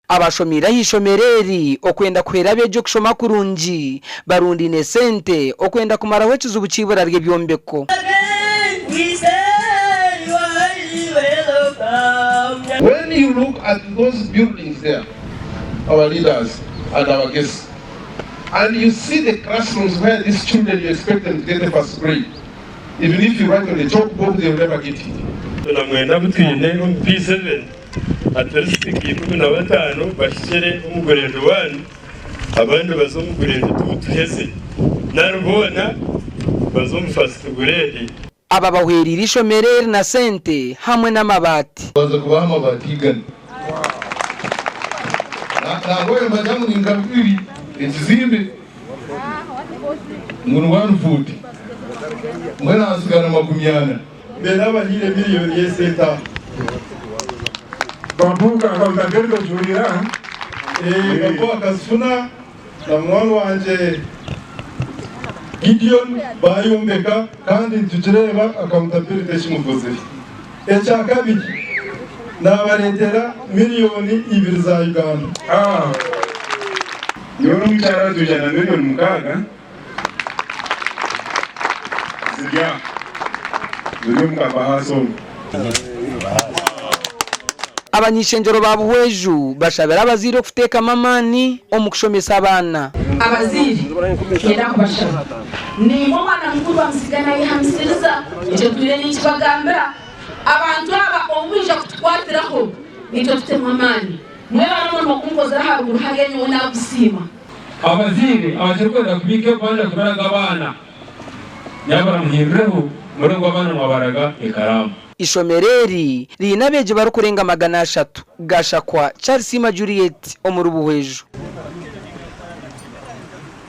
abashomira hishomereri okwenda kwera bejo kushoma kurungi barundine sente okwenda kumara wechiza ubucibura bw'ebyombeko. When you look at those buildings there, our leaders and our guests, and you see the classrooms where these children you expect them to get the first grade, even if you write on the chalkboard, they will never get it. P7 aturisiki 15 bashyire umugurendo wani abandi bazomugurendo tuheze narubona bazomfasita guredi. Aba bahwerira ishomereri na sente hamwe n'amabati baza kubaha amabati igana nagoye majamu ngabiri ekizimbe umuntu warufuti mwana asigana makumyana mbere abahire miliyoni yeseta babuka akamutambiriko jurira bako akasuna na mwana wanje Gideon bayombeka kandi tujireba akamutambiriko shimuvuze echa kabiri nabaretera miliyoni 2 za Uganda. Yoro mchara tujana miliyoni mukaga zirya zirya mukabahaso. Abanyishengero ba Buhweju bashabira abazire kufuteka mamani omukushomesa abana. Abaziri kera kubashaba ni mwana mukuru amsigana yihamsiriza icyo turene n'ikibagambira abantu aba omwija kutwatiraho icyo tutemamani mwe bana mu kungoza haruguru hagenye wona gusima. Abaziri abashirikora kubike banda kubaraga abana nyabara muhimreho murengo abana mwabaraga ikaramu. Ishomereri rinabeje barukurenga 300 gashakwa Charles Juliet omuru Buhweju.